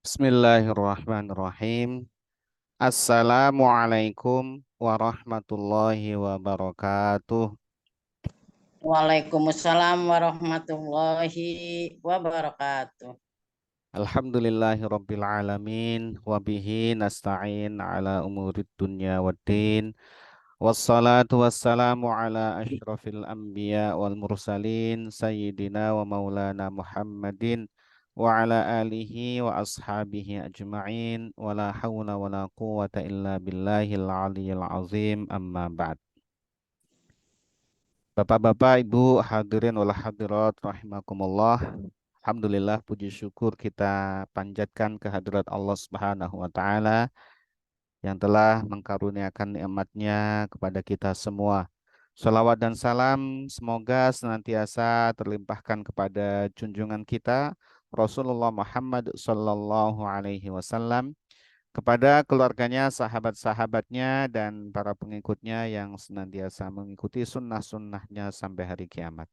Bismillahirrahmanirrahim. Assalamualaikum warahmatullahi wabarakatuh. Waalaikumsalam warahmatullahi wabarakatuh. Alhamdulillahirabbil alamin wa bihi nasta'in ala umurid dunya waddin. Wassalatu wassalamu ala asyrafil anbiya wal mursalin sayyidina wa maulana Muhammadin wa ala alihi wa ashabihi ajma'in wa la hawla wa la quwwata illa billahil aliyyil azim amma ba'd. Bapak-bapak, Ibu, hadirin wal hadirat rahimakumullah. Alhamdulillah, puji syukur kita panjatkan kehadirat Allah Subhanahu wa taala yang telah mengkaruniakan nikmat-Nya kepada kita semua. Salawat dan salam semoga senantiasa terlimpahkan kepada junjungan kita Rasulullah Muhammad Sallallahu Alaihi Wasallam, kepada keluarganya, sahabat-sahabatnya, dan para pengikutnya yang senantiasa mengikuti sunnah-sunnahnya sampai hari kiamat.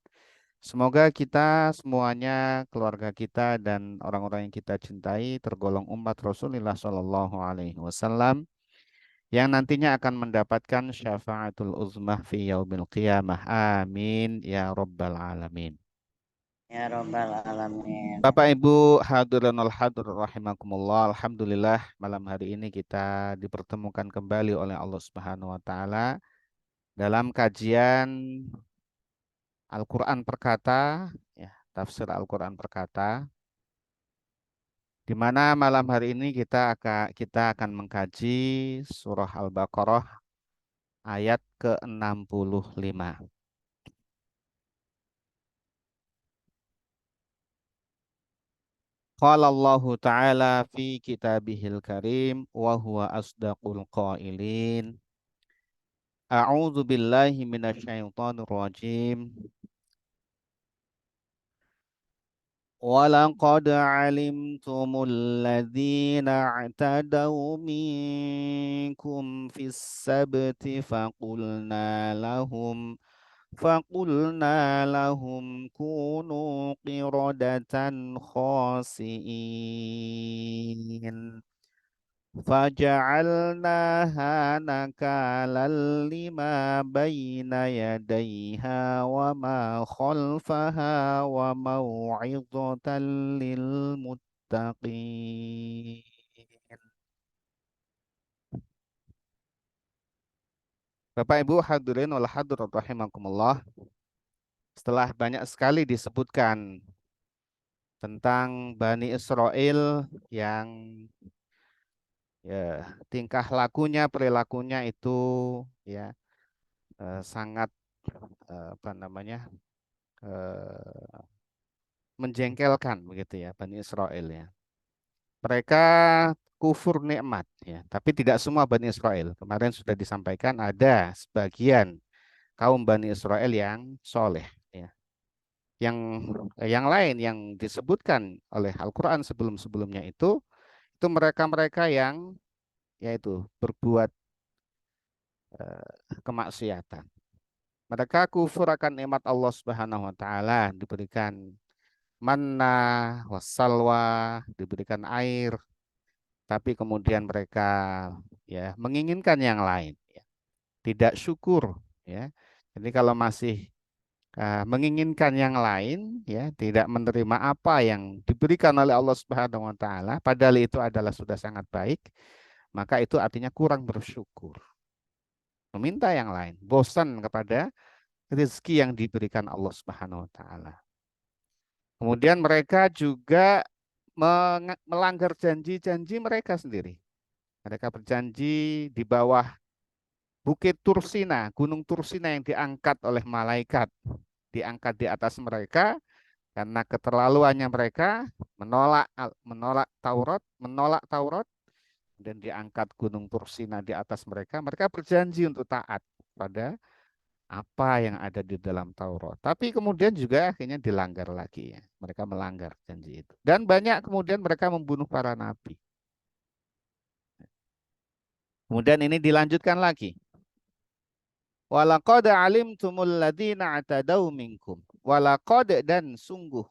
Semoga kita semuanya, keluarga kita, dan orang-orang yang kita cintai tergolong umat Rasulullah Sallallahu Alaihi Wasallam yang nantinya akan mendapatkan syafaatul uzmah fi yaumil qiyamah. Amin ya rabbal alamin. Ya Rabbal Alamin. Bapak Ibu hadirin wal hadir rahimakumullah. Alhamdulillah malam hari ini kita dipertemukan kembali oleh Allah Subhanahu wa taala dalam kajian Al-Qur'an Perkata, ya, tafsir Al-Qur'an Perkata, di mana malam hari ini kita akan mengkaji surah Al-Baqarah ayat ke-65. Qala Allahu Ta'ala fi kitabihil karim wa huwa asdaqul qailin. A'udzu billahi minasyaitonir rajim. ولقد علمتم الذين اعتدوا منكم في السبت فقلنا لهم كونوا قردة خاسئين فجعلناها نكالا لما بين يديها وما خلفها وموعظة للمتقين. Bapak Ibu hadirin wal hadirat rahimakumullah. Setelah banyak sekali disebutkan tentang Bani Israel yang ya tingkah lakunya, perilakunya itu ya sangat apa namanya eh, menjengkelkan begitu ya Bani Israel ya. Mereka kufur nikmat ya, tapi tidak semua Bani Israel. Kemarin sudah disampaikan ada sebagian kaum Bani Israel yang soleh ya. Yang yang lain yang disebutkan oleh Al-Qur'an sebelum-sebelumnya itu mereka-mereka yang yaitu berbuat kemaksiatan. Mereka kufur akan nikmat Allah Subhanahu wa taala, diberikan manna wassalwa, diberikan air, tapi kemudian mereka ya menginginkan yang lain, ya. Tidak syukur ya. Jadi kalau masih menginginkan yang lain ya, tidak menerima apa yang diberikan oleh Allah Subhanahu wa taala, padahal itu adalah sudah sangat baik, maka itu artinya kurang bersyukur. Meminta yang lain, bosan kepada rezeki yang diberikan Allah Subhanahu wa taala. Kemudian mereka juga melanggar janji-janji mereka sendiri. Mereka berjanji di bawah Bukit Tursina, Gunung Tursina yang diangkat oleh malaikat, diangkat di atas mereka karena keterlaluannya mereka menolak Taurat dan diangkat Gunung Tursina di atas mereka. Mereka berjanji untuk taat pada apa yang ada di dalam Taurat. Tapi kemudian juga akhirnya dilanggar lagi ya. Mereka melanggar janji itu. Dan banyak kemudian mereka membunuh para nabi. Kemudian ini dilanjutkan lagi. Walaqad alimtumul ladzina atadau minkum. Walaqad dan sungguh.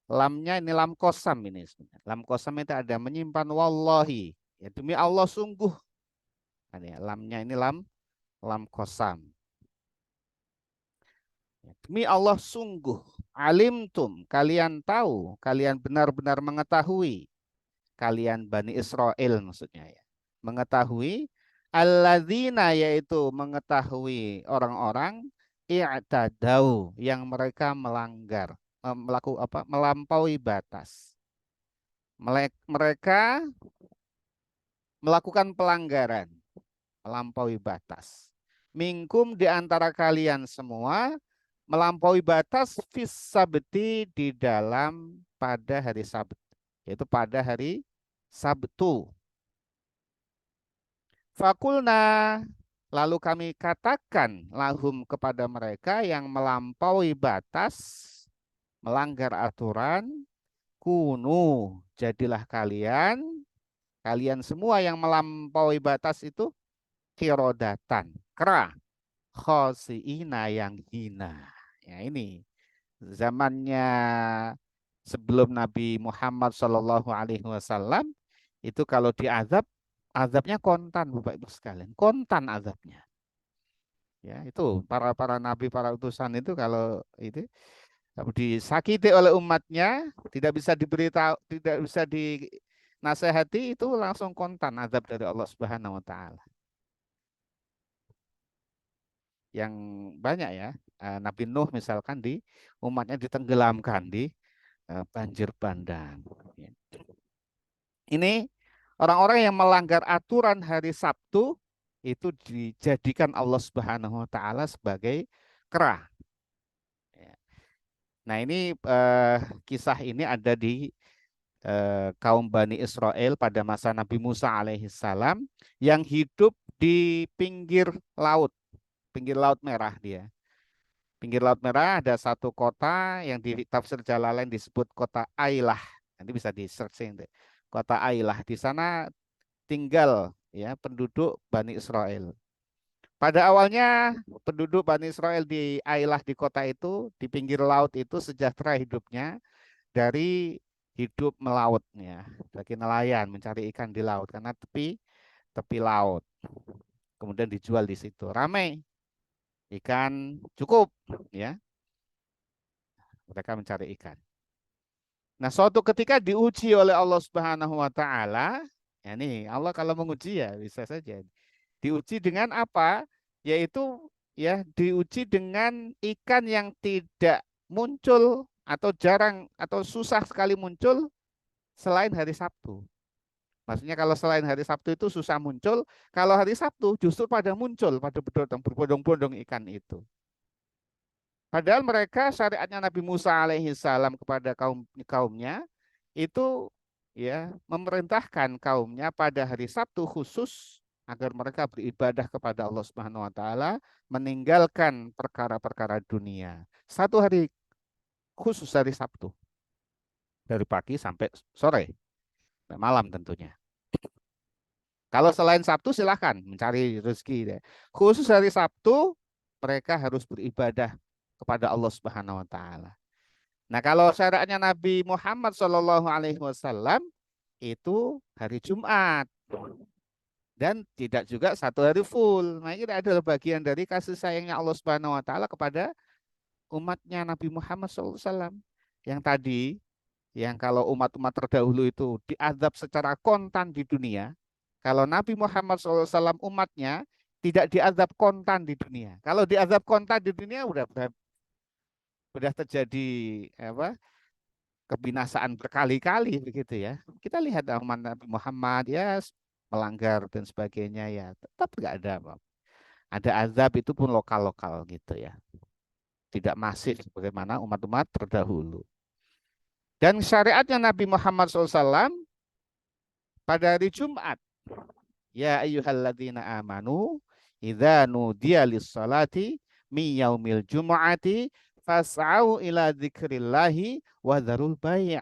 Lamnya ini lam kosam ini sebenarnya. Lam kosam itu ada menyimpan wallahi. Ya, demi Allah sungguh. Ya, lamnya ini lam kosam. Ya, demi Allah sungguh. Alimtum, kalian tahu, kalian benar-benar mengetahui. Kalian Bani Israel maksudnya ya. Mengetahui alladzina yaitu mengetahui orang-orang i'tadau yang mereka melanggar, melakukan apa? Melampaui batas. Mereka melakukan pelanggaran, melampaui batas. Minkum di antara kalian semua melampaui batas fis sabti di dalam pada hari Sabat, yaitu pada hari Sabtu. Fakulna, lalu kami katakan lahum kepada mereka yang melampaui batas, melanggar aturan, kunu, jadilah kalian, kalian semua yang melampaui batas itu kirodatan, kera, khosiina yang hina. Ya ini zamannya sebelum Nabi Muhammad Shallallahu Alaihi Wasallam itu kalau diazab, azabnya kontan, Bapak Ibu sekalian, kontan azabnya. Ya itu para para nabi, para utusan itu kalau itu disakiti oleh umatnya, tidak bisa diberitahu, tidak bisa dinasehati, itu langsung kontan azab dari Allah Subhanahu Wa Taala. Yang banyak ya, Nabi Nuh misalkan di umatnya ditenggelamkan di banjir bandang. Ya. Ini orang-orang yang melanggar aturan hari Sabtu itu dijadikan Allah Subhanahu wa taala sebagai kera. Ya. Nah, ini kisah ini ada di kaum Bani Israel pada masa Nabi Musa alaihissalam yang hidup di pinggir laut merah dia. Pinggir laut merah ada satu kota yang di tafsir Jalalain disebut kota Ailah. Nanti bisa di searching deh. Kota Ailah. Di sana tinggal ya penduduk Bani Israel. Pada awalnya penduduk Bani Israel di Ailah di kota itu di pinggir laut itu sejahtera hidupnya dari hidup melautnya, bagi nelayan mencari ikan di laut karena tepi tepi laut. Kemudian dijual di situ. Ramai ikan cukup ya. Mereka mencari ikan. Nah, suatu ketika diuji oleh Allah Subhanahu wa taala, ya nih, Allah kalau menguji ya bisa saja. Diuji dengan apa? Yaitu ya diuji dengan ikan yang tidak muncul atau jarang atau susah sekali muncul selain hari Sabtu. Maksudnya kalau selain hari Sabtu itu susah muncul, kalau hari Sabtu justru pada muncul, pada berbondong-bondong ikan itu. Padahal mereka syariatnya Nabi Musa alaihi salam kepada kaumnya itu ya memerintahkan kaumnya pada hari Sabtu khusus agar mereka beribadah kepada Allah Subhanahu wa taala, meninggalkan perkara-perkara dunia. Satu hari khusus hari Sabtu dari pagi sampai sore, sampai malam tentunya. Kalau selain Sabtu silahkan mencari rezeki. Khusus hari Sabtu mereka harus beribadah kepada Allah Subhanahu wa taala. Nah, kalau syariatnya Nabi Muhammad Shallallahu Alaihi Wasallam itu hari Jumat dan tidak juga satu hari full. Nah, ini adalah bagian dari kasih sayangnya Allah Subhanahu Wa Taala kepada umatnya Nabi Muhammad SAW. Yang tadi, yang kalau umat-umat terdahulu itu diazab secara kontan di dunia, kalau Nabi Muhammad SAW umatnya tidak diazab kontan di dunia. Kalau diazab kontan di dunia udah terjadi apa? Kebinasaan berkali-kali begitu ya. Kita lihat Ahmad Nabi Muhammad ya melanggar dan sebagainya ya tetap nggak ada apa. Ada azab itu pun lokal-lokal gitu ya. Tidak masif bagaimana umat-umat terdahulu. Dan syariatnya Nabi Muhammad SAW pada hari Jumat. Ya ayyuhalladzina amanu idza nudiya lis-salati mi yaumil jumu'ati fas'au ila dzikrillahi wa dzarul bai'.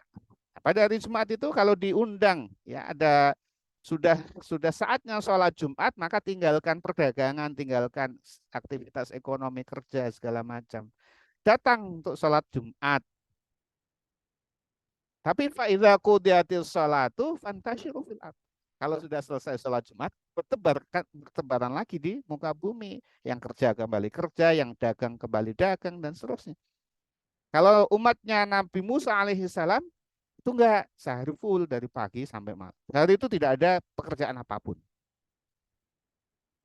Pada hari Jumat itu kalau diundang ya ada sudah saatnya sholat Jumat maka tinggalkan perdagangan, tinggalkan aktivitas ekonomi kerja segala macam. Datang untuk sholat Jumat. Tapi faidza qudiyatis sholatu fantashiru fil ardh. Kalau sudah selesai sholat Jumat, bertebaran lagi di muka bumi. Yang kerja kembali kerja, yang dagang kembali dagang, dan seterusnya. Kalau umatnya Nabi Musa alaihi salam, itu enggak sehari full dari pagi sampai malam. Hari itu tidak ada pekerjaan apapun.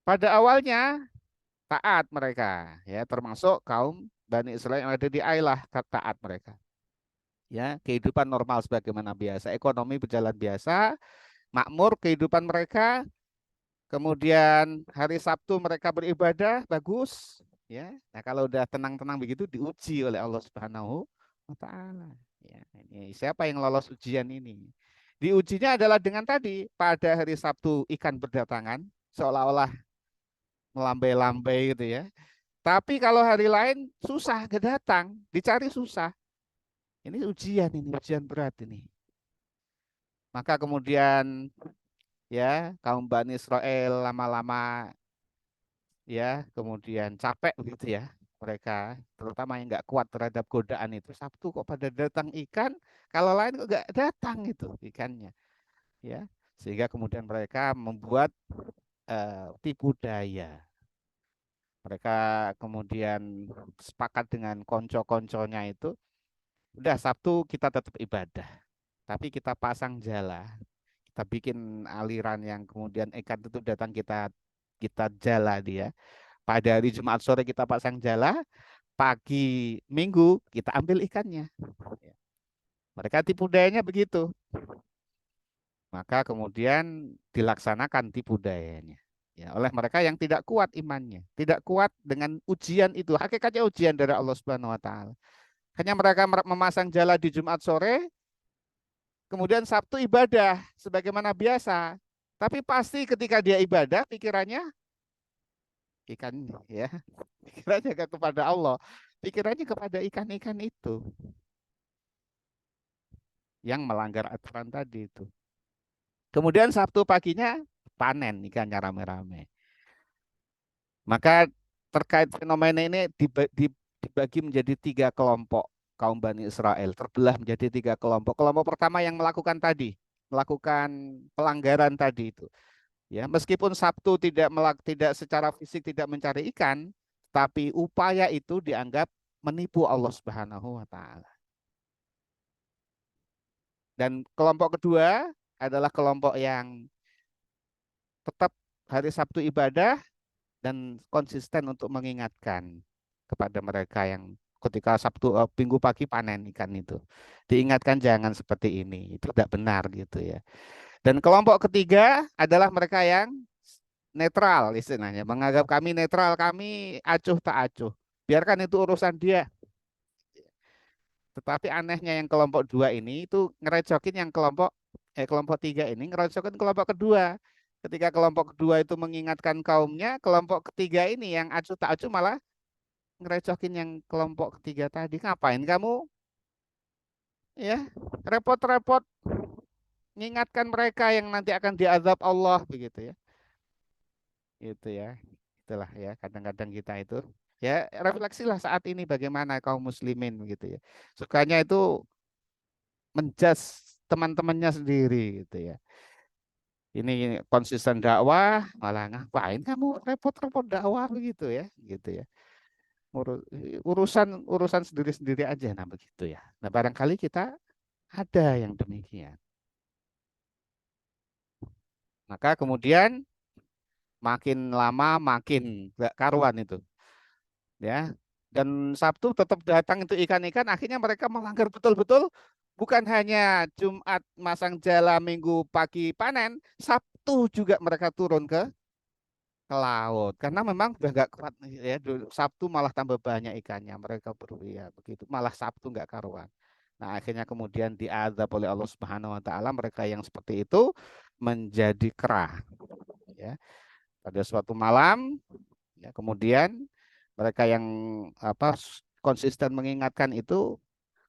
Pada awalnya taat mereka, ya termasuk kaum Bani Israel yang ada di Ailah, taat mereka. Ya, kehidupan normal sebagaimana biasa, ekonomi berjalan biasa, makmur kehidupan mereka. Kemudian hari Sabtu mereka beribadah bagus, ya. Nah, kalau udah tenang-tenang begitu diuji oleh Allah Subhanahu wa taala. Ya, ini siapa yang lolos ujian ini? Diujinya adalah dengan tadi pada hari Sabtu ikan berdatangan seolah-olah melambai-lambai gitu ya. Tapi kalau hari lain susah kedatang, dicari susah. Ini ujian berat ini. Maka kemudian ya kaum Bani Israel lama-lama ya kemudian capek begitu ya mereka terutama yang nggak kuat terhadap godaan itu. Sabtu kok pada datang ikan, kalau lain kok nggak datang itu ikannya ya, sehingga kemudian mereka membuat tipu daya. Mereka kemudian sepakat dengan konco-konconya itu, udah Sabtu kita tetap ibadah tapi kita pasang jala, kita bikin aliran yang kemudian ikan itu datang, kita kita jala dia. Pada hari Jumat sore kita pasang jala, pagi Minggu kita ambil ikannya. Mereka tipu dayanya begitu. Maka kemudian dilaksanakan tipu dayanya. Ya, oleh mereka yang tidak kuat imannya, tidak kuat dengan ujian itu. Hakikatnya ujian dari Allah Subhanahu wa taala. Hanya mereka memasang jala di Jumat sore, kemudian Sabtu ibadah sebagaimana biasa. Tapi pasti ketika dia ibadah pikirannya ikan ya. Pikirannya kepada Allah, pikirannya kepada ikan-ikan itu yang melanggar aturan tadi itu. Kemudian Sabtu paginya panen ikannya rame-rame. Maka terkait fenomena ini dibagi menjadi tiga kelompok kaum Bani Israel, terbelah menjadi tiga kelompok. Kelompok pertama yang melakukan tadi, melakukan pelanggaran tadi itu. Ya, meskipun Sabtu tidak secara fisik tidak mencari ikan, tapi upaya itu dianggap menipu Allah Subhanahu wa taala. Dan kelompok kedua adalah kelompok yang tetap hari Sabtu ibadah dan konsisten untuk mengingatkan kepada mereka yang ketika Sabtu Minggu pagi panen ikan itu. Diingatkan jangan seperti ini, itu tidak benar gitu ya. Dan kelompok ketiga adalah mereka yang netral istilahnya, menganggap kami netral, kami acuh tak acuh. Biarkan itu urusan dia. Tetapi anehnya yang kelompok dua ini itu ngerecokin yang kelompok tiga ini ngerecokin kelompok kedua. Ketika kelompok kedua itu mengingatkan kaumnya, kelompok ketiga ini yang acuh tak acuh malah ngerecokin yang kelompok ketiga tadi. Ngapain kamu ya repot-repot mengingatkan mereka yang nanti akan diazab Allah begitu ya. Itu ya. Itulah ya kadang-kadang kita itu ya refleksilah saat ini bagaimana kaum muslimin begitu ya. Sukanya itu menjudge teman-temannya sendiri gitu ya. Ini konsisten dakwah, malah ngapain kamu repot-repot dakwah begitu ya, gitu ya. Urusan urusan sendiri-sendiri aja, nah begitu ya. Nah barangkali kita ada yang demikian. Maka kemudian makin lama makin gak karuan itu, ya. Dan Sabtu tetap datang itu ikan-ikan, akhirnya mereka melanggar betul-betul. Bukan hanya Jumat masang jala, Minggu pagi panen, Sabtu juga mereka turun ke laut karena memang udah nggak kuat ya. Sabtu malah tambah banyak ikannya, mereka ya begitu, malah Sabtu nggak karuan. Nah akhirnya kemudian diazab oleh Allah Subhanahu Wa Taala mereka yang seperti itu menjadi kera ya pada suatu malam ya. Kemudian mereka yang konsisten mengingatkan itu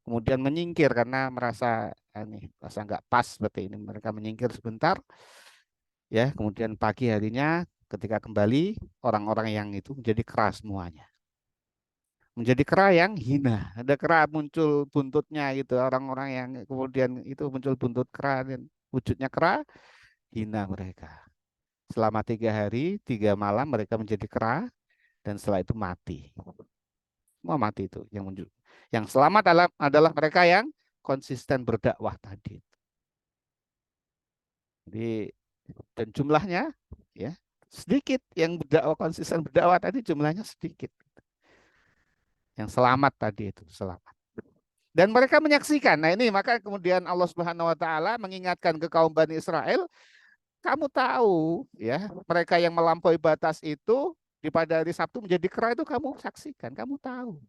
kemudian menyingkir karena merasa ini merasa nggak pas seperti ini, mereka menyingkir sebentar ya. Kemudian pagi harinya ketika kembali orang-orang yang itu menjadi keras semuanya. menjadi kera yang hina. Ada kera muncul buntutnya gitu. Orang-orang yang kemudian itu muncul buntut kera dan wujudnya kera, hina mereka. Selama 3 hari, 3 malam mereka menjadi kera dan setelah itu mati. Semua mati itu yang muncul. Yang selamat adalah mereka yang konsisten berdakwah tadi. Jadi dan jumlahnya ya sedikit yang berdakwah konsisten berdakwah tadi jumlahnya sedikit. Yang selamat tadi itu selamat. Dan mereka menyaksikan. Nah ini maka kemudian Allah Subhanahu wa taala mengingatkan ke kaum Bani Israel, kamu tahu ya, mereka yang melampaui batas itu di pada hari Sabtu menjadi kera itu kamu saksikan, kamu tahu.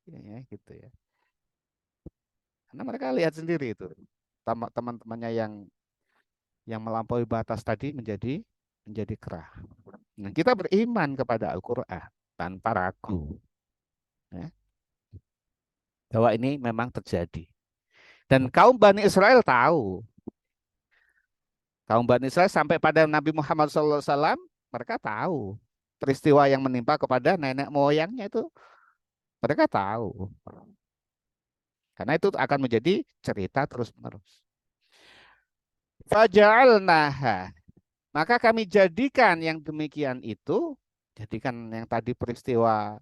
Ya, gitu ya. Karena mereka lihat sendiri itu. Teman-temannya yang melampaui batas tadi menjadi kera. Nah, kita beriman kepada Al-Qur'an tanpa ragu ya, bahwa ini memang terjadi. Dan kaum Bani Israel tahu. Kaum Bani Israel sampai pada Nabi Muhammad SAW, mereka tahu peristiwa yang menimpa kepada nenek moyangnya itu, mereka tahu. Karena itu akan menjadi cerita terus-menerus. Faja'alnaha. Maka kami jadikan yang demikian itu, jadikan yang tadi peristiwa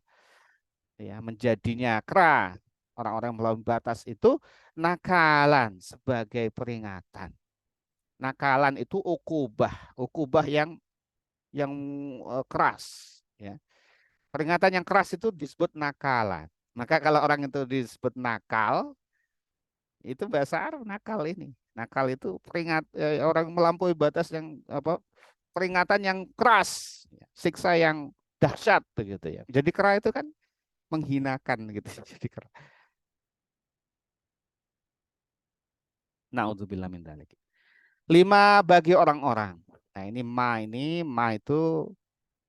ya menjadinya kera, orang-orang melawan batas itu nakalan sebagai peringatan. Nakalan itu ukubah yang keras ya. Peringatan yang keras itu disebut nakalan. Maka kalau orang itu disebut nakal, itu bahasa Arab nakal ini. Nakal itu orang melampaui batas yang apa? Peringatan yang keras, siksa yang dahsyat begitu ya. Jadi kera itu kan menghinakan gitu. Jadi kera. Nauzubillah min dzalik. 5 bagi orang-orang. Nah, ini ma itu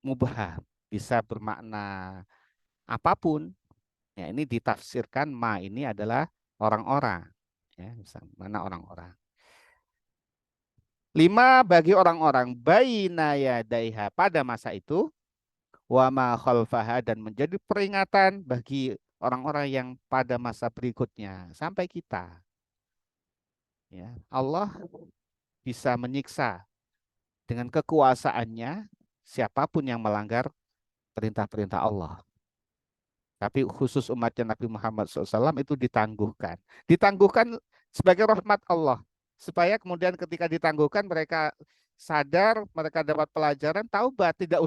mubham, bisa bermakna apapun. Ya, ini ditafsirkan ma ini adalah orang-orang. Ya, bisa mana orang-orang. 5 bagi orang-orang baina yadaiha pada masa itu wa ma khalfaha dan menjadi peringatan bagi orang-orang yang pada masa berikutnya sampai kita. Ya, Allah bisa menyiksa dengan kekuasaannya siapapun yang melanggar perintah-perintah Allah. Tapi khusus umatnya Nabi Muhammad SAW itu ditangguhkan. Ditangguhkan sebagai rahmat Allah. Supaya kemudian ketika ditangguhkan mereka sadar, mereka dapat pelajaran, taubat, tidak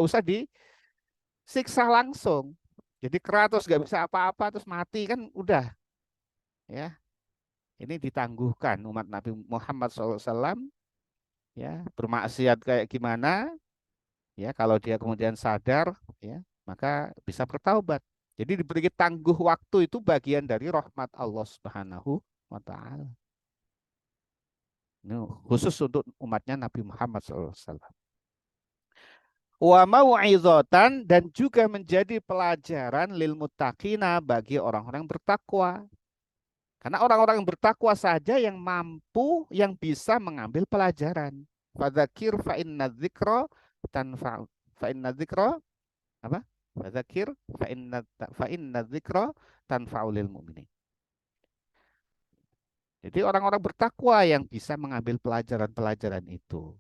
usah disiksa langsung. Jadi keratus gak bisa apa-apa terus mati kan udah ya. Ini ditangguhkan umat Nabi Muhammad SAW ya, bermaksiat kayak gimana ya, kalau dia kemudian sadar ya maka bisa bertaubat. Jadi diberi tangguh waktu itu bagian dari rahmat Allah Subhanahu wa taala. Ini khusus untuk umatnya Nabi Muhammad SAW. Wa mau'izatan dan juga menjadi pelajaran lil muttaqina bagi orang-orang bertakwa. Karena orang-orang yang bertakwa saja yang mampu, yang bisa mengambil pelajaran. Fadzakir fa inna dzikra tanfa'u. Fa inna dzikra apa? Fadzakir fa inna dzikra tanfa'ulil mu'minin. Jadi orang-orang bertakwa yang bisa mengambil pelajaran-pelajaran itu.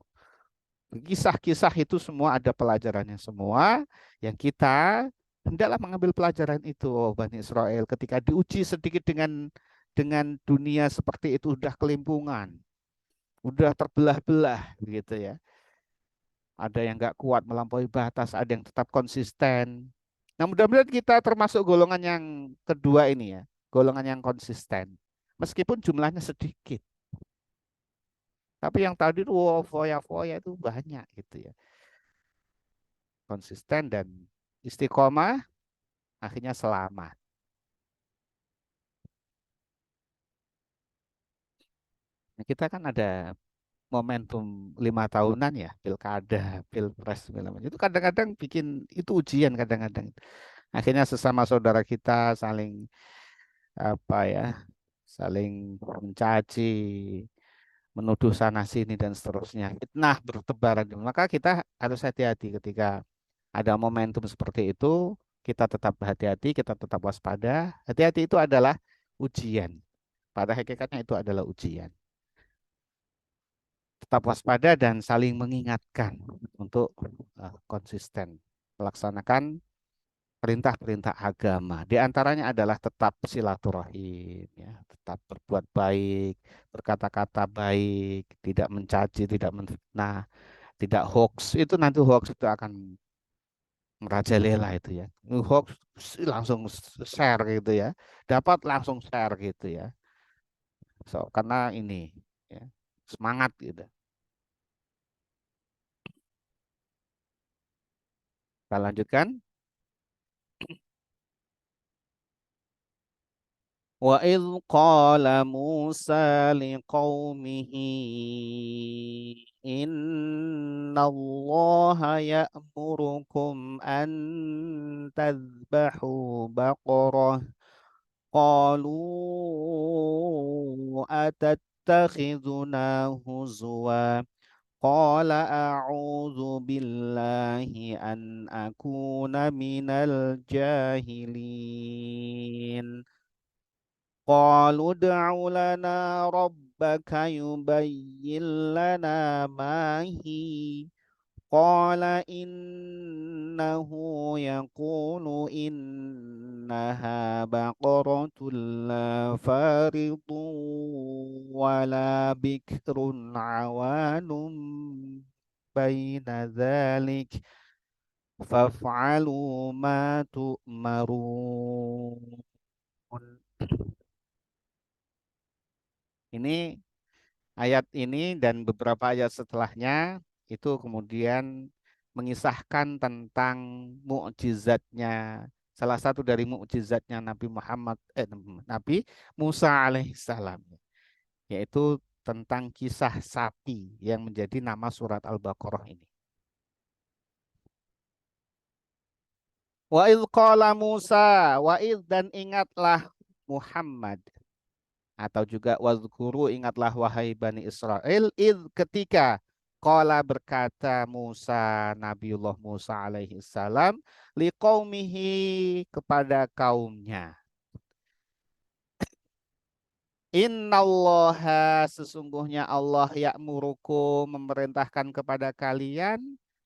Kisah-kisah itu semua ada pelajarannya semua yang kita hendaklah mengambil pelajaran itu. Oh, Bani Israel ketika diuji sedikit dengan dunia seperti itu udah kelimpungan, udah terbelah-belah gitu ya. Ada yang nggak kuat melampaui batas, ada yang tetap konsisten. Nah, mudah-mudahan kita termasuk golongan yang kedua ini ya, golongan yang konsisten. Meskipun jumlahnya sedikit. Tapi yang tadi tuh wow, foya-foya itu banyak gitu ya. Konsisten dan istiqomah akhirnya selamat. Nah, kita kan ada momentum 5 tahunan ya, pilkada, pilpres, segala macam. Itu kadang-kadang bikin itu ujian kadang-kadang. Akhirnya sesama saudara kita saling apa ya, saling mencaci, menuduh sana sini dan seterusnya. Fitnah bertebaran. Maka kita harus hati-hati ketika ada momentum seperti itu. kita tetap hati-hati, kita tetap waspada. Hati-hati itu adalah ujian. Pada hakikatnya itu adalah ujian. Tetap waspada dan saling mengingatkan untuk konsisten melaksanakan perintah-perintah agama. Di antaranya adalah tetap silaturahim, ya, tetap berbuat baik, berkata-kata baik, tidak mencaci, tidak menfitnah, tidak hoax. Itu nanti hoax itu akan merajalela itu ya. Hoax langsung share gitu ya. Dapat langsung share gitu ya. So, karena ini ya, semangat gitu. Kita lanjutkan. وَإِذْ قَالَ مُوسَى لِقَوْمِهِ إِنَّ اللَّهَ يَأْمُرُكُمْ أَن تَذْبَحُوا بَقَرَةً قَالُوا أَتَتَّخِذُنَا هُزُوًا قَالَ أَعُوذُ بِاللَّهِ أَنْ أَكُونَ مِنَ الْجَاهِلِينَ قالوا ادع لنا ربك يبين لنا ما هي قال إنه يقول إنها بقرة لا فارض ولا بكر عوان بين ذلك فافعلوا ما تؤمرون. Ini ayat ini dan beberapa ayat setelahnya itu kemudian mengisahkan tentang mukjizatnya, salah satu dari mukjizatnya Nabi Muhammad Nabi Musa alaihissalam, yaitu tentang kisah sapi yang menjadi nama surat Al-Baqarah ini. Wa idh qala Musa, wa idh dan ingatlah Muhammad, atau juga wazkuru ingatlah wahai Bani Israel id ketika qala berkata Musa, Nabiullah Musa alaihi salam, liqaumihi kepada kaumnya, innallaha sesungguhnya Allah ya'murukum memerintahkan kepada kalian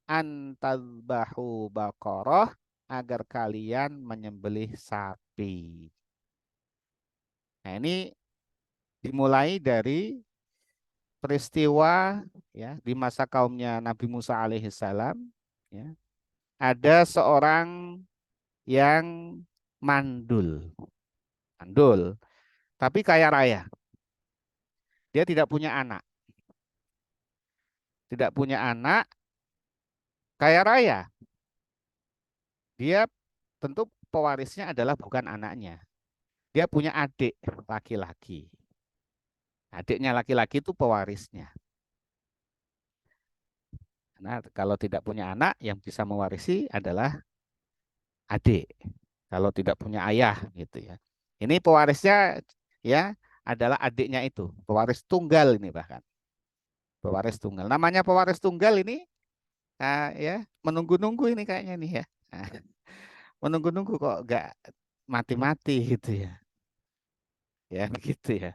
antadzbahu baqarah agar kalian menyembelih sapi. Nah, ini dimulai dari peristiwa ya di masa kaumnya Nabi Musa alaihissalam, ya, ada seorang yang mandul, mandul, tapi kaya raya. Dia tidak punya anak, tidak punya anak, kaya raya. Dia tentu pewarisnya adalah bukan anaknya. Dia punya adik laki-laki. Adiknya laki-laki itu pewarisnya. Karena kalau tidak punya anak, yang bisa mewarisi adalah adik. Kalau tidak punya ayah gitu ya. Ini pewarisnya ya adalah adiknya itu, pewaris tunggal ini bahkan. Pewaris tunggal. Namanya pewaris tunggal ini ya menunggu-nunggu ini kayaknya nih ya. Nah, menunggu-nunggu kok enggak mati-mati gitu ya. Ya begitu ya.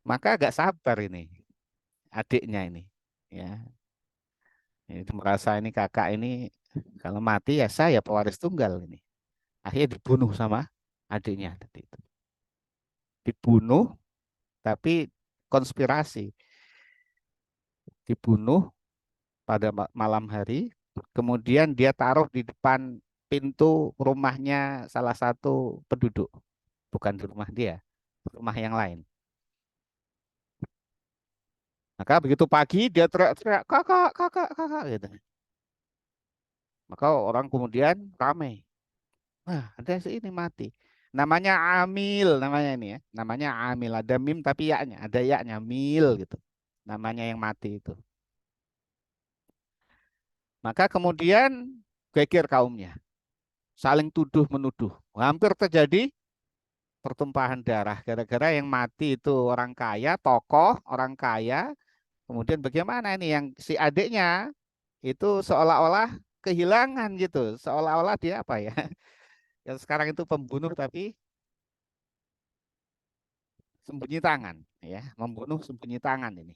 Maka agak sabar ini adiknya ini. Ya, ini merasa ini kakak ini kalau mati ya saya pewaris tunggal ini. Akhirnya dibunuh sama adiknya tadi itu. Dibunuh tapi konspirasi. Dibunuh pada malam hari, kemudian dia taruh di depan pintu rumahnya salah satu penduduk, bukan di rumah dia, rumah yang lain. Maka begitu pagi dia teriak-teriak kakak, kakak, kakak gitu. Maka orang kemudian ramai. Wah, ada ini mati. Namanya Amil namanya ini ya. Namanya Amil, ada mim tapi yaknya, ada yaknya Mil gitu. Namanya yang mati itu. Maka kemudian geger kaumnya, saling tuduh menuduh. Hampir terjadi pertumpahan darah gara-gara yang mati itu orang kaya, tokoh orang kaya. Kemudian bagaimana ini yang si adiknya itu seolah-olah kehilangan gitu. Seolah-olah dia apa ya? Yang sekarang itu pembunuh tapi sembunyi tangan, ya, membunuh sembunyi tangan ini,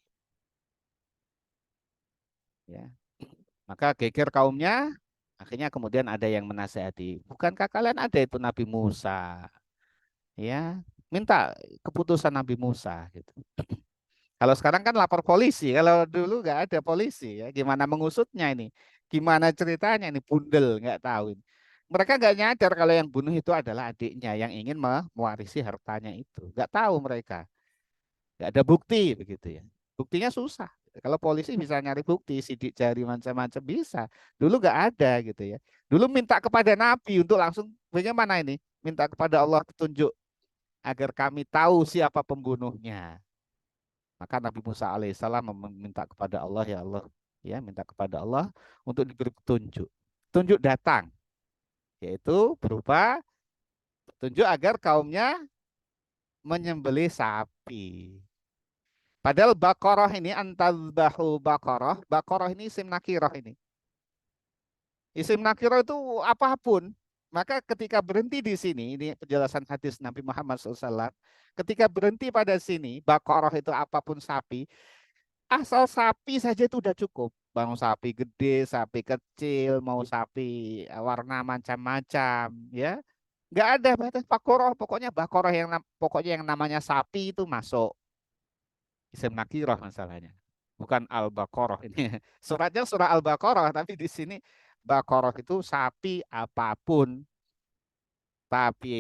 ya. Maka geger kaumnya, akhirnya kemudian ada yang menasehati, bukankah kalian ada itu Nabi Musa, ya, minta keputusan Nabi Musa gitu. Kalau sekarang kan lapor polisi, kalau dulu nggak ada polisi, ya, gimana mengusutnya ini, gimana ceritanya ini, bundel nggak tahu ini. Mereka nggak nyadar kalau yang bunuh itu adalah adiknya yang ingin mewarisi hartanya itu, nggak tahu mereka. Nggak ada bukti begitu ya. Buktinya susah. Kalau polisi bisa nyari bukti, sidik jari macam-macam bisa. Dulu nggak ada gitu ya. Dulu minta kepada Nabi untuk langsung bagaimana ini? Minta kepada Allah petunjuk agar kami tahu siapa pembunuhnya. Maka Nabi Musa alaihissalam meminta kepada Allah, ya Allah, ya, minta kepada Allah untuk diberi petunjuk. Petunjuk datang, yaitu berupa petunjuk agar kaumnya menyembelih sapi. Padahal Baqarah ini antadzbahu Baqarah, Baqarah ini isim nakirah ini. Isim nakirah itu apapun. Maka ketika berhenti di sini, ini penjelasan hadis Nabi Muhammad SAW. Ketika berhenti pada sini, Baqarah itu apapun sapi, asal sapi saja itu udah cukup. Mau sapi gede, sapi kecil, mau sapi warna macam-macam, ya. Nggak ada batas Baqarah, pokoknya Baqarah pokoknya yang namanya sapi itu masuk. Isim nakirah masalahnya. Bukan Al-Baqarah ini. Suratnya surah Al-Baqarah, tapi di sini Baqarah itu sapi apapun. Tapi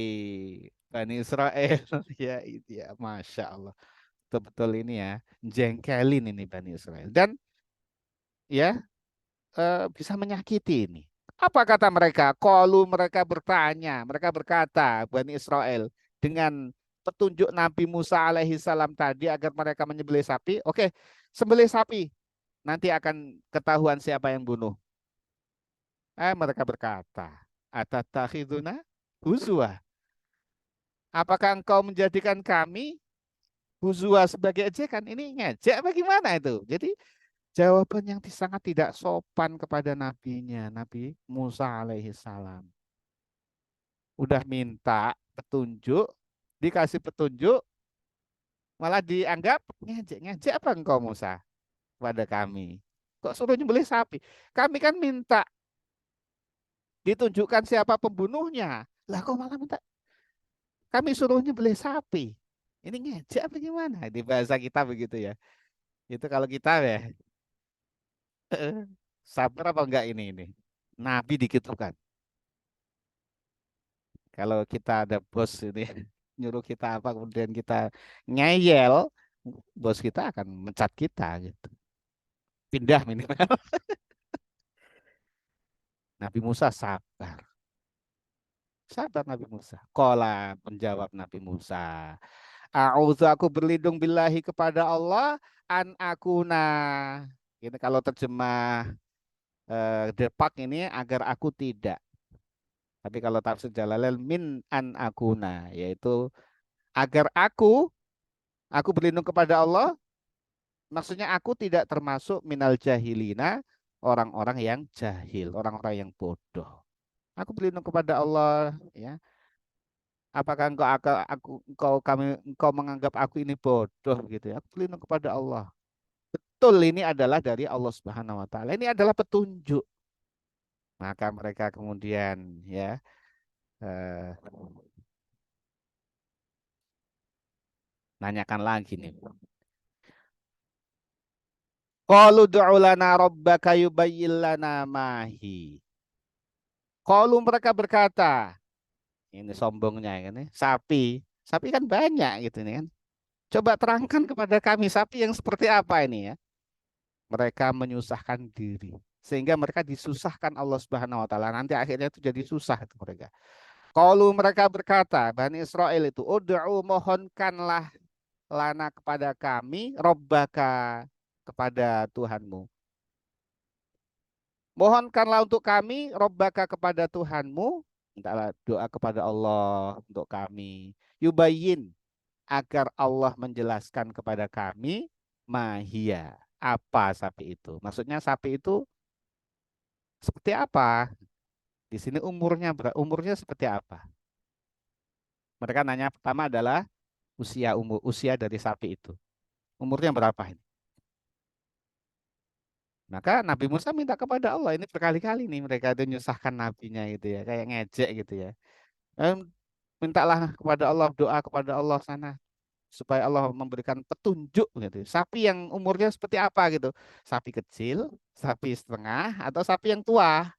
Bani Israel, ya itu ya, Masya Allah. Betul-betul ini ya, jengkelin ini Bani Israel. Dan ya, bisa menyakiti ini. Apa kata mereka? Kalau mereka bertanya, mereka berkata, Bani Israel, dengan petunjuk Nabi Musa alaihi salam tadi agar mereka menyembelih sapi, oke, sembelih sapi, nanti akan ketahuan siapa yang bunuh. Mereka berkata, Atatakhiduna huzwa. Apakah engkau menjadikan kami huzwa sebagai ejekan? Ini ngejek bagaimana itu? Jadi jawaban yang sangat tidak sopan kepada nabinya, Nabi Musa alaihi salam. Udah minta petunjuk, dikasih petunjuk, malah dianggap ngejek. Ngejek apa engkau Musa pada kami? Kok suruh nyembelih sapi? Kami kan minta ditunjukkan siapa pembunuhnya. Lah kok malah minta kami suruhnya beli sapi. Ini ngejek apa gimana? Di bahasa kita begitu ya. Itu kalau kita ya, sabar apa enggak ini? Nabi dikitukan. Kalau kita ada bos ini nyuruh kita apa kemudian kita ngeyel, bos kita akan mencat kita gitu. Pindah minimal. Nabi Musa sabar. Sabar Nabi Musa. Qala menjawab Nabi Musa. A'udzu aku berlindung billahi kepada Allah an akuna. Ini kalau terjemah depak ini agar aku tidak. Tapi kalau tafsir Jalalain min an akuna, yaitu agar aku berlindung kepada Allah, maksudnya aku tidak termasuk minal jahilina, orang-orang yang jahil, orang-orang yang bodoh. Aku berlindung kepada Allah, ya. Apakah engkau menganggap aku ini bodoh gitu ya? Aku berlindung kepada Allah. Betul ini adalah dari Allah Subhanahu wa taala. Ini adalah petunjuk. Maka mereka kemudian ya eh, nanyakan lagi nih. Qalu du'u lana rabbaka yubayyin lana mahi. Qalu mereka berkata, ini sombongnya ini, sapi. Sapi kan banyak gitu nih kan. Coba terangkan kepada kami sapi yang seperti apa ini ya. Mereka menyusahkan diri. Sehingga mereka disusahkan Allah Subhanahu wa taala. Nanti akhirnya itu jadi susah itu mereka. Kalau mereka berkata, Bani Israel itu, ud'u mohonkanlah lana kepada kami, Rabbaka kepada Tuhanmu. Mohonkanlah untuk kami, Rabbaka kepada Tuhanmu, mintalah doa kepada Allah untuk kami. Yubayyin, agar Allah menjelaskan kepada kami, mahia, apa sapi itu. Maksudnya sapi itu seperti apa? Di sini umurnya seperti apa? Mereka nanya pertama adalah usia dari sapi itu. Umurnya berapa ini? Maka Nabi Musa minta kepada Allah ini berkali-kali nih mereka itu menyusahkan nabinya gitu ya, kayak ngejek gitu ya. Mintalah kepada Allah, doa kepada Allah sana supaya Allah memberikan petunjuk gitu. Sapi yang umurnya seperti apa gitu. Sapi kecil, sapi setengah, atau sapi yang tua.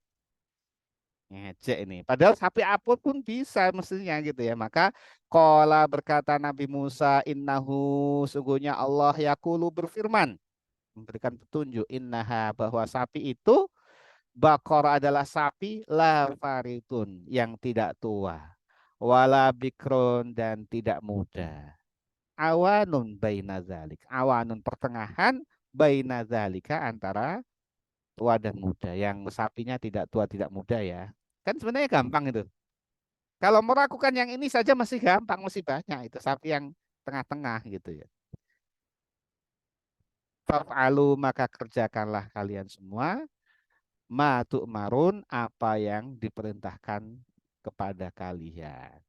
Ngejek ini. Padahal sapi apapun bisa mestinya gitu ya. Maka qala berkata Nabi Musa, innahu sungguhnya Allah yaqulu berfirman, memberikan petunjuk innaha bahwa sapi itu bakor adalah sapi la faritun yang tidak tua. Wala bikron dan tidak muda. Awanun baina zalik. Awanun pertengahan baina zalika antara tua dan muda. Yang sapinya tidak tua tidak muda ya. Kan sebenarnya gampang itu. Kalau melakukan yang ini saja masih gampang, masih banyak itu sapi yang tengah-tengah gitu ya. Faf'alu maka kerjakanlah kalian semua ma tu'marun apa yang diperintahkan kepada kalian.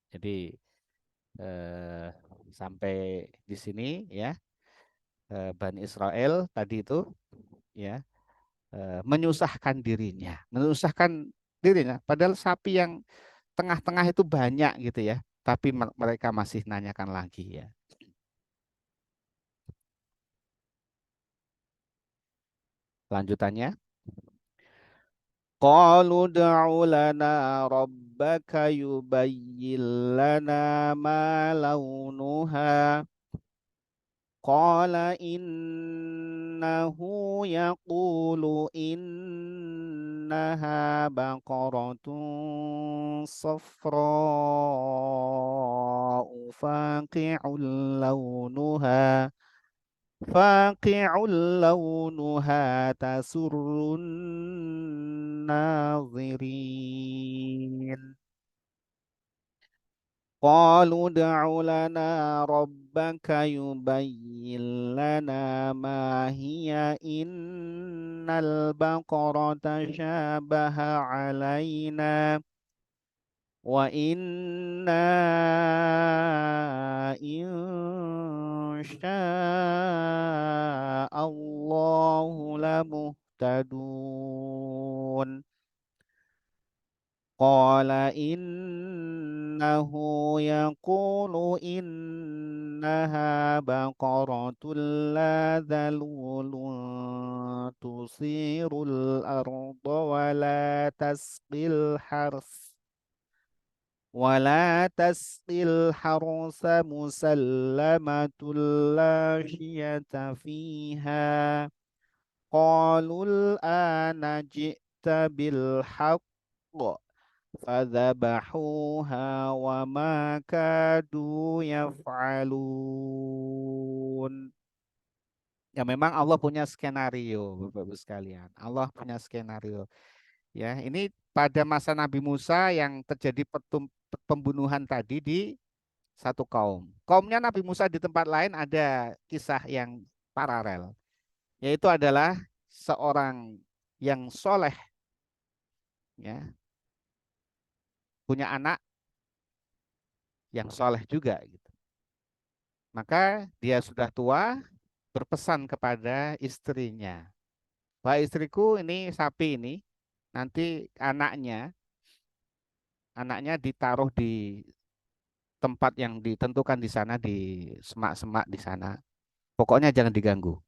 Jadi eh, sampai di sini ya Bani Israel tadi itu ya menyusahkan dirinya. Padahal sapi yang tengah-tengah itu banyak gitu ya, tapi mereka masih nanyakan lagi ya. Lanjutannya, qalu da'u lana rabbaka yubayyin lana ma launuha. Qala innahu yaqulu innaha baqaratun safra'u faqi'un launuha tasurrun nazirin. قالوا ادع لنا ربك يبين لنا ما هي إن البقرة شابه علينا وإنا إن شاء الله لمهتدون قال إنه يقول إنها بقرة لا ذلول تثير الأرض ولا تسقي الحرث مسلمة لا شية فيها قالوا الآن جئت بالحق فذبحوها وما كادوا يفعلون. Ya memang Allah punya skenario, Bapak Ibu sekalian. Allah punya skenario. Ya, ini pada masa Nabi Musa yang terjadi pembunuhan tadi di satu kaum. Kaumnya Nabi Musa di tempat lain ada kisah yang paralel, yaitu adalah seorang yang soleh, ya, punya anak yang soleh juga gitu. Maka dia sudah tua berpesan kepada istrinya, "Wah istriku, ini sapi ini nanti anaknya ditaruh di tempat yang ditentukan di sana, di semak-semak di sana. Pokoknya jangan diganggu.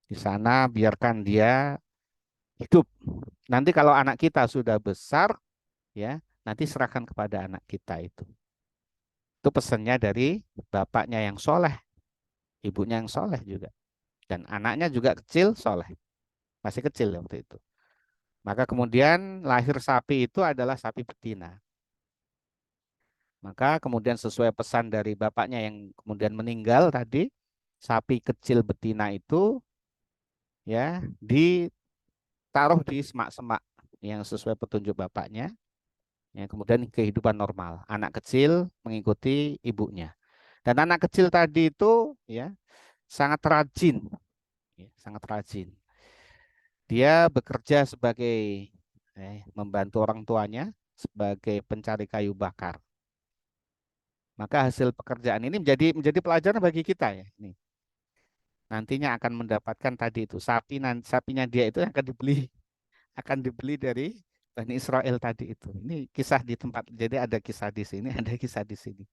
Di sana biarkan dia hidup. Nanti kalau anak kita sudah besar ya, nanti serahkan kepada anak kita itu." Itu pesannya dari bapaknya yang soleh, ibunya yang soleh juga. Dan anaknya juga kecil soleh, masih kecil waktu itu. Maka kemudian lahir sapi itu adalah sapi betina. Maka kemudian sesuai pesan dari bapaknya yang kemudian meninggal tadi, sapi kecil betina itu ya ditaruh di semak-semak yang sesuai petunjuk bapaknya. Ya, kemudian kehidupan normal. Anak kecil mengikuti ibunya. Dan anak kecil tadi itu ya sangat rajin, ya, sangat rajin. dia bekerja sebagai membantu orang tuanya sebagai pencari kayu bakar. Maka hasil pekerjaan ini menjadi pelajaran bagi kita ya. Nih. Nantinya akan mendapatkan tadi itu sapinya dia itu akan dibeli dari Bani Israel tadi itu. Ini kisah di tempat. Jadi ada kisah di sini, ada kisah di sini.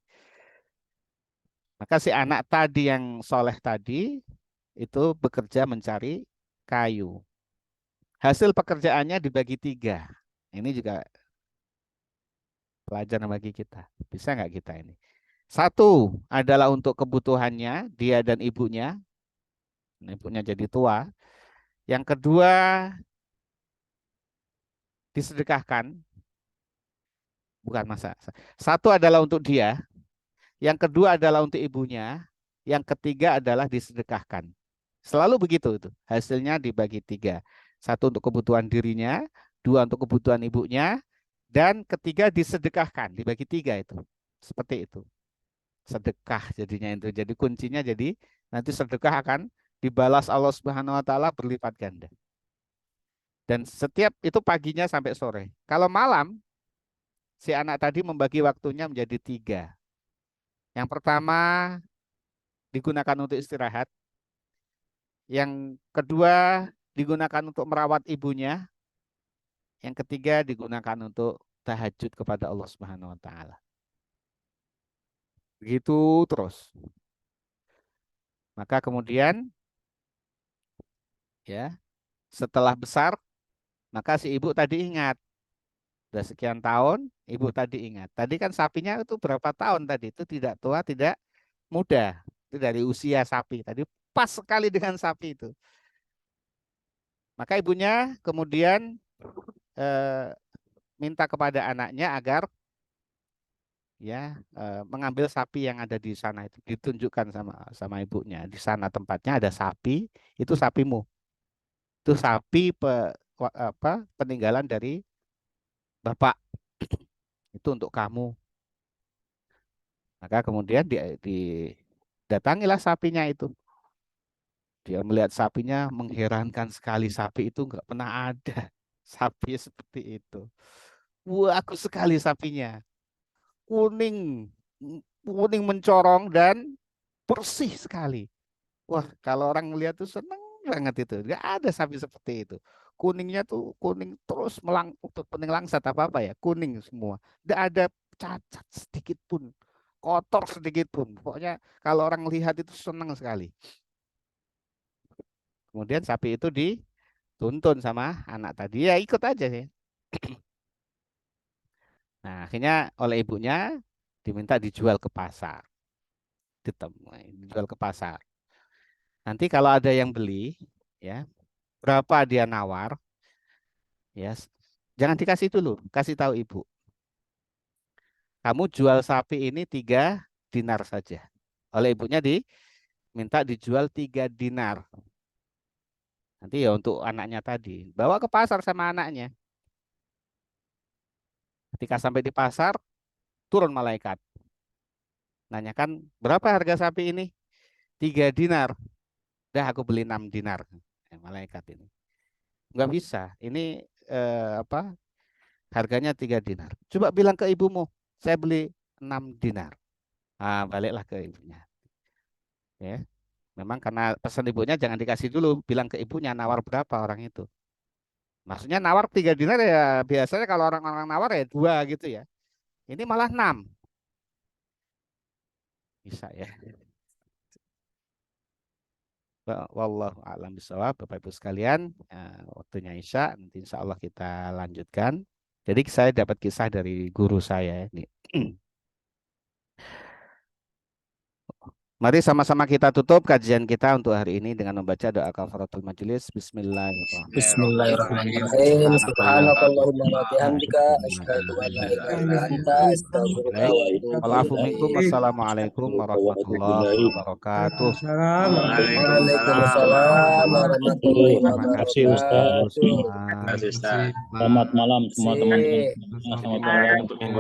Maka si anak tadi yang soleh tadi itu bekerja mencari kayu. Hasil pekerjaannya dibagi 3. Ini juga pelajaran bagi kita. Bisa nggak kita ini? 1 adalah untuk kebutuhannya dia dan ibunya. Ibunya jadi tua. Yang kedua disedekahkan. Bukan masa. 1 adalah untuk dia. Yang kedua adalah untuk ibunya. Yang ketiga adalah disedekahkan. Selalu begitu itu. Hasilnya dibagi 3. 1 untuk kebutuhan dirinya, 2 untuk kebutuhan ibunya, dan ketiga disedekahkan. Dibagi 3 itu. Seperti itu. Sedekah jadinya itu. Jadi kuncinya jadi nanti sedekah akan dibalas Allah Subhanahu wa taala berlipat ganda. Dan setiap itu paginya sampai sore. Kalau malam si anak tadi membagi waktunya menjadi 3. Yang pertama digunakan untuk istirahat. Yang kedua digunakan untuk merawat ibunya. Yang ketiga digunakan untuk tahajud kepada Allah Subhanahu wa taala. Begitu terus. Maka kemudian ya, setelah besar maka si ibu tadi ingat. Sudah sekian tahun ibu tadi ingat. Tadi kan sapinya itu berapa tahun tadi? Itu tidak tua, tidak muda. Itu dari usia sapi. Tadi pas sekali dengan sapi itu. Maka ibunya kemudian minta kepada anaknya agar mengambil sapi yang ada di sana itu, ditunjukkan sama ibunya. Di sana tempatnya ada sapi, itu sapimu. Itu sapi peninggalan dari bapak. Itu untuk kamu. Maka kemudian didatangilah sapinya itu. Dia melihat sapinya, mengherankan sekali, sapi itu nggak pernah ada sapi seperti itu. Bagus sekali sapinya, kuning, kuning mencorong dan bersih sekali. Wah, kalau orang melihat tuh seneng banget itu. Nggak ada sapi seperti itu. Kuningnya tuh kuning terus kuning langsat apa ya, kuning semua. Nggak ada cacat sedikit pun, kotor sedikit pun. Pokoknya kalau orang lihat itu senang sekali. Kemudian sapi itu dituntun sama anak tadi, ya ikut aja sih. Nah, akhirnya oleh ibunya diminta dijual ke pasar. Dijual ke pasar. Nanti kalau ada yang beli, ya berapa dia nawar, ya jangan dikasih dulu, kasih tahu ibu. Kamu jual sapi ini 3 dinar saja. Oleh ibunya diminta dijual 3 dinar. Nanti ya untuk anaknya tadi, bawa ke pasar sama anaknya. Ketika sampai di pasar, turun malaikat. Nanyakan, berapa harga sapi ini? 3 dinar. Dah aku beli 6 dinar. Malaikat ini. Enggak bisa. Ini harganya 3 dinar. Coba bilang ke ibumu, saya beli 6 dinar. Nah, baliklah ke ibunya. Ya. Memang karena pesan ibunya jangan dikasih dulu, bilang ke ibunya nawar berapa orang itu. Maksudnya nawar 3 dinar ya biasanya kalau orang-orang nawar ya 2 gitu ya. Ini malah 6. Bisa ya. Wallahu a'lam bishawab, Bapak Ibu sekalian, waktunya Isya, nanti insya Allah kita lanjutkan. Jadi saya dapat kisah dari guru saya ini. Mari sama-sama kita tutup kajian kita untuk hari ini dengan membaca doa kafaratul majelis. Bismillahirrahmanirrahim. Bismillahirrahmanirrahim. Subhanakallahumma wa bihamdika asyhadu an la ilaha illa anta astaghfiruka wa atubu ilaik. Wassalamualaikum warahmatullahi wabarakatuh. Waalaikumsalam warahmatullahi Terima kasih Ustaz. wabarakatuh. Selamat malam semua teman-teman. Selamat malam.